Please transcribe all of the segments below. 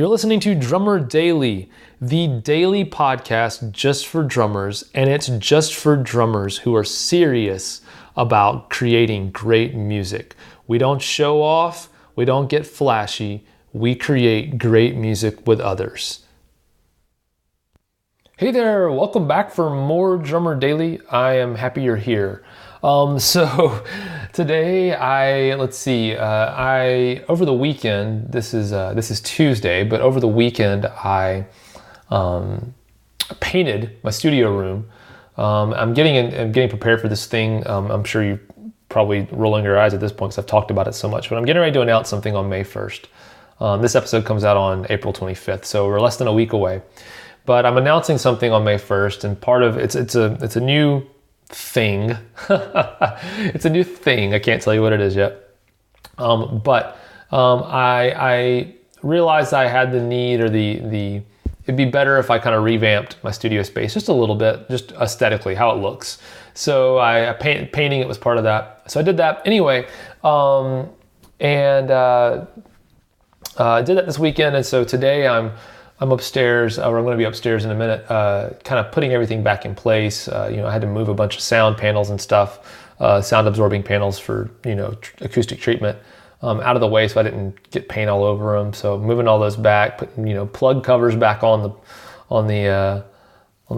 You're listening to Drummer Daily, the daily podcast just for drummers, and it's just for drummers who are serious about creating great music. We don't show off, we don't get flashy, we create great music with others. Hey there, welcome back for more Drummer Daily. I am happy you're here. So today over the weekend, this is Tuesday, but over the weekend I painted my studio room. I'm getting prepared for this thing. I'm sure you're probably rolling your eyes at this point because I've talked about it so much, but I'm getting ready to announce something on May 1st. This episode comes out on April 25th, so we're less than a week away. But I'm announcing something on May 1st, and part of it's a new thing. It's a new thing. I can't tell you what it is yet. But I realized I had the need or the it'd be better if I kind of revamped my studio space just a little bit, just aesthetically, how it looks. So painting it was part of that. So I did that anyway, I did that this weekend, and so today I'm upstairs, or I'm going to be upstairs in a minute, kind of putting everything back in place. I had to move a bunch of sound panels and stuff, sound absorbing panels for, acoustic treatment, out of the way so I didn't get paint all over them. So moving all those back, putting, plug covers back on the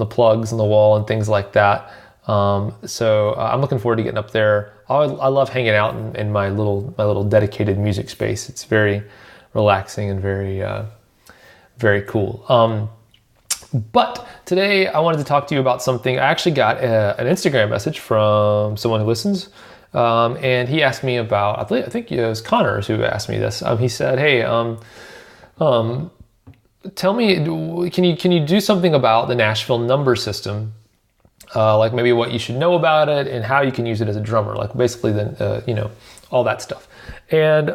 plugs on the wall and things like that. So I'm looking forward to getting up there. I love hanging out in my little dedicated music space. It's very relaxing and very cool. But today I wanted to talk to you about something. I actually got an Instagram message from someone who listens, and he asked me about, I think it was Connors who asked me this. He said, "Hey, tell me, can you do something about the Nashville Numbers System? Like maybe what you should know about it and how you can use it as a drummer, like basically all that stuff." And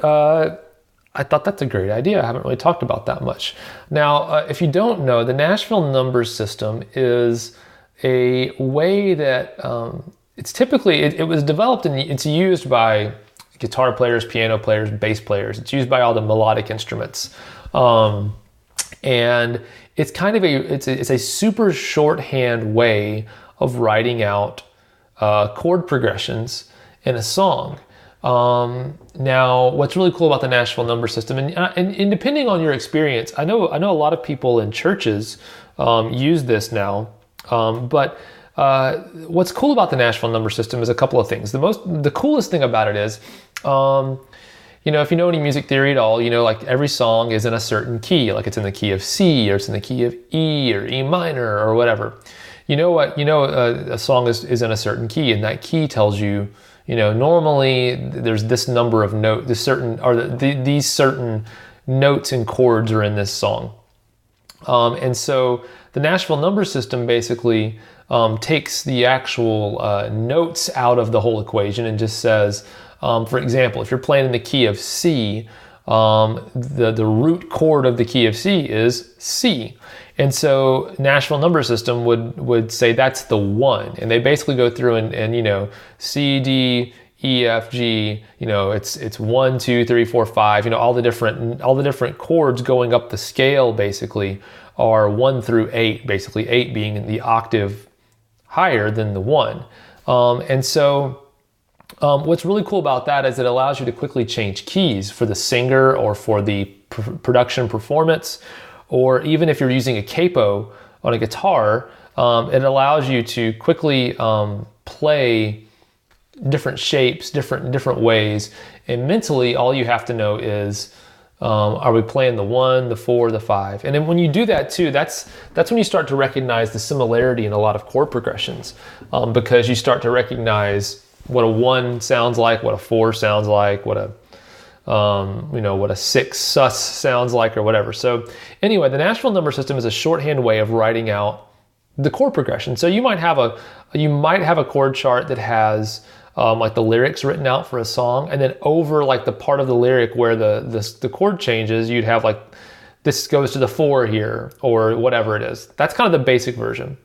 I thought that's a great idea. I haven't really talked about that much. Now, if you don't know, the Nashville Numbers System is a way that it's typically, it was developed and it's used by guitar players, piano players, bass players. It's used by all the melodic instruments. And it's kind of it's a super shorthand way of writing out chord progressions in a song. Now, what's really cool about the Nashville Numbers System, and depending on your experience, I know a lot of people in churches use this now, but what's cool about the Nashville Numbers System is a couple of things. The coolest thing about it is, if you know any music theory at all, like every song is in a certain key, like it's in the key of C, or it's in the key of E or E minor or whatever. A song is in a certain key, and that key tells you, normally there's this number of notes, these certain notes and chords are in this song. And so the Nashville Numbers System basically takes the actual notes out of the whole equation and just says, for example, if you're playing in the key of C, the root chord of the key of C is C. And so Nashville Numbers System would say that's the one. And they basically go through and C, D, E, F, G, it's 1, 2, 3, 4, 5, all the different chords going up the scale basically are 1 through 8, basically 8 being the octave higher than the 1. And so what's really cool about that is it allows you to quickly change keys for the singer or for the production performance, or even if you're using a capo on a guitar, it allows you to quickly play different shapes, different ways. And mentally, all you have to know is, are we playing the 1, the 4, the 5? And then when you do that too, that's when you start to recognize the similarity in a lot of chord progressions, because you start to recognize what a 1 sounds like, what a 4 sounds like, what a 6 sus sounds like, or whatever. So anyway, the Nashville Number System is a shorthand way of writing out the chord progression. So you might have a chord chart that has like the lyrics written out for a song, and then over like the part of the lyric where the chord changes, you'd have like, this goes to the 4 here, or whatever it is. That's kind of the basic version.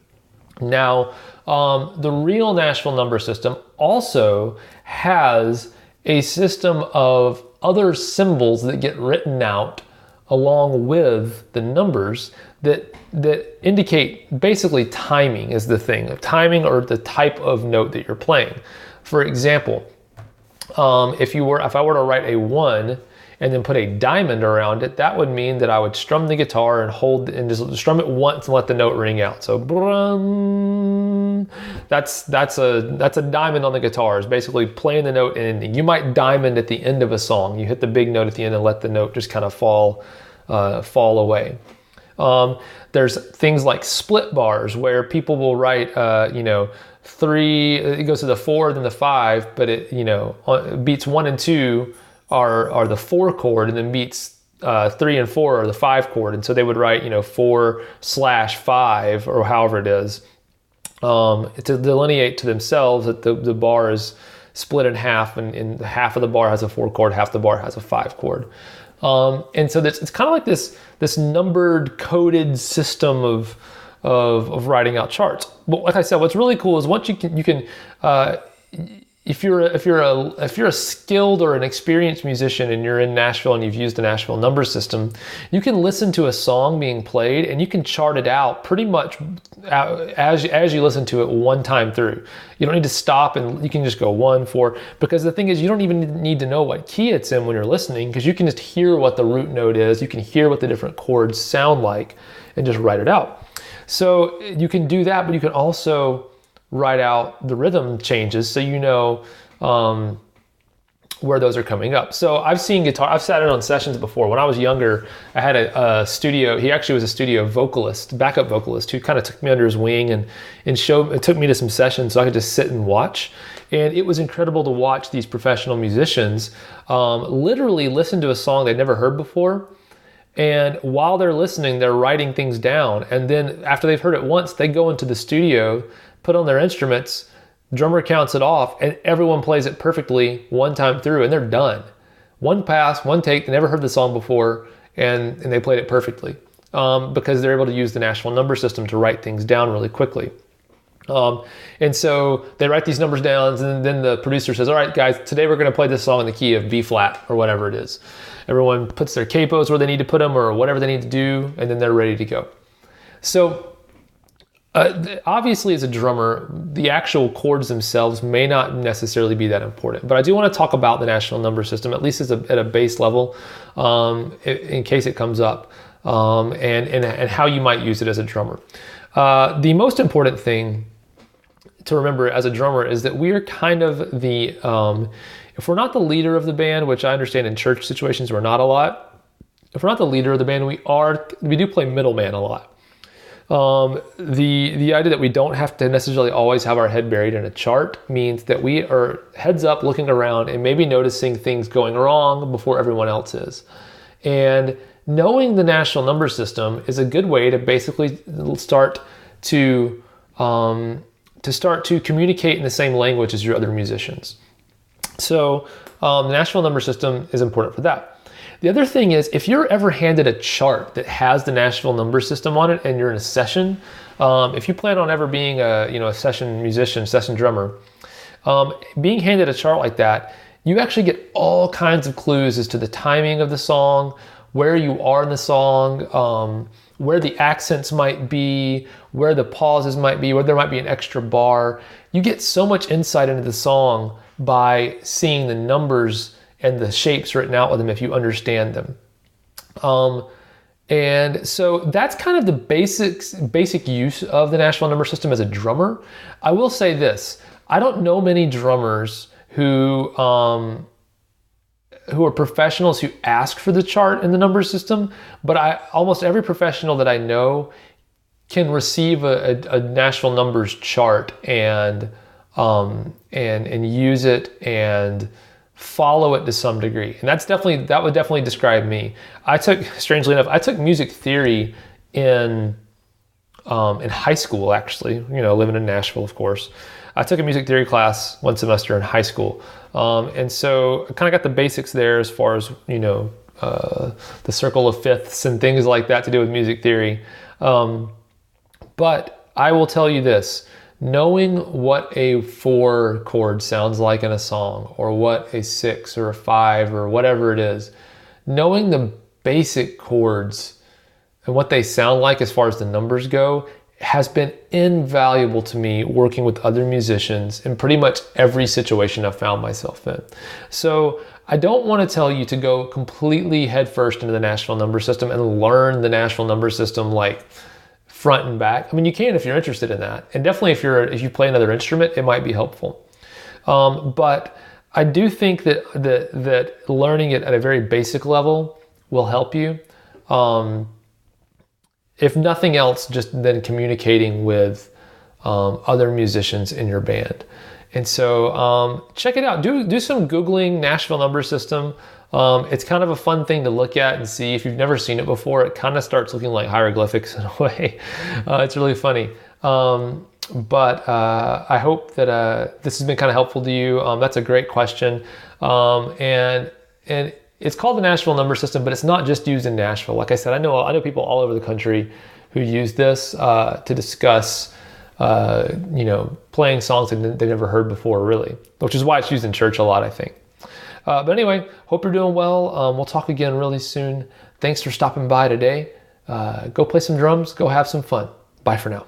Now, the real Nashville Number System also has a system of other symbols that get written out along with the numbers that indicate basically timing is the thing, timing or the type of note that you're playing. For example, if I were to write a 1 and then put a diamond around it, that would mean that I would strum the guitar and just strum it once and let the note ring out. So that's a diamond on the guitar, is basically playing the note and ending. You might diamond at the end of a song. You hit the big note at the end and let the note just kind of fall away. There's things like split bars where people will write, 3, it goes to the 4, then the 5, but beats 1 and 2 are the 4 chord, and then beats 3 and 4 are the 5 chord. And so they would write, 4/5 or however it is, to delineate to themselves that the bar is split in half, and half of the bar has a 4 chord, half the bar has a 5 chord. And so it's kind of like this numbered coded system of writing out charts. But like I said, what's really cool is once you can if you're a skilled or an experienced musician and you're in Nashville and you've used the Nashville Numbers System, you can listen to a song being played and you can chart it out pretty much as you listen to it one time through. You don't need to stop, and you can just go 1, 4, because the thing is, you don't even need to know what key it's in when you're listening, because you can just hear what the root note is, you can hear what the different chords sound like, and just write it out. So you can do that, but you can also write out the rhythm changes so you know where those are coming up. So I've sat in on sessions before. When I was younger, I had a studio, he actually was a studio vocalist, backup vocalist, who kind of took me under his wing and took me to some sessions so I could just sit and watch. And it was incredible to watch these professional musicians literally listen to a song they'd never heard before. And while they're listening, they're writing things down. And then after they've heard it once, they go into the studio, put on their instruments, drummer counts it off, and everyone plays it perfectly one time through, and they're done. One pass, one take, they never heard the song before, and they played it perfectly because they're able to use the Nashville Numbers System to write things down really quickly. And so they write these numbers down, and then the producer says, all right, guys, today we're going to play this song in the key of B flat or whatever it is. Everyone puts their capos where they need to put them or whatever they need to do, and then they're ready to go. So obviously, as a drummer, the actual chords themselves may not necessarily be that important, but I do want to talk about the Nashville Numbers System, at least at a base level, in case it comes up, and how you might use it as a drummer. The most important thing to remember as a drummer is that we are kind of if we're not the leader of the band, which I understand in church situations we're not a lot, if we're not the leader of the band, we do play middleman a lot. The idea that we don't have to necessarily always have our head buried in a chart means that we are heads up looking around and maybe noticing things going wrong before everyone else is. And knowing the Nashville Numbers System is a good way to basically start to communicate in the same language as your other musicians. So the Nashville Numbers System is important for that. The other thing is, if you're ever handed a chart that has the Nashville Numbers System on it and you're in a session, if you plan on ever being a session musician, session drummer, being handed a chart like that, you actually get all kinds of clues as to the timing of the song, where you are in the song, where the accents might be, where the pauses might be, where there might be an extra bar. You get so much insight into the song by seeing the numbers and the shapes written out with them if you understand them. And so that's kind of the basic use of the Nashville Numbers System as a drummer. I will say this, I don't know many drummers who are professionals who ask for the chart in the number system, but almost every professional that I know can receive a Nashville Numbers chart and use it and follow it to some degree. And that would definitely describe me. Strangely enough, I took music theory in high school, actually, living in Nashville, of course. I took a music theory class one semester in high school. And so I kind of got the basics there as far as, the circle of fifths and things like that to do with music theory. But I will tell you this, knowing what a 4 chord sounds like in a song, or what a 6 or a 5 or whatever it is, knowing the basic chords and what they sound like as far as the numbers go has been invaluable to me working with other musicians in pretty much every situation I've found myself in. So I don't want to tell you to go completely headfirst into the Nashville Numbers System and learn the Nashville Numbers System like front and back. I mean, you can if you're interested in that. And definitely if you play another instrument, it might be helpful. But I do think that learning it at a very basic level will help you. If nothing else, just then communicating with other musicians in your band. And so check it out. Do some Googling Nashville Numbers System. It's kind of a fun thing to look at and see. If you've never seen it before, it kind of starts looking like hieroglyphics in a way. It's really funny. But I hope that this has been kind of helpful to you. That's a great question. And it's called the Nashville Number System, but it's not just used in Nashville. Like I said, I know people all over the country who use this to discuss, playing songs that they've never heard before, really, which is why it's used in church a lot, I think. But anyway, hope you're doing well. We'll talk again really soon. Thanks for stopping by today. Go play some drums. Go have some fun. Bye for now.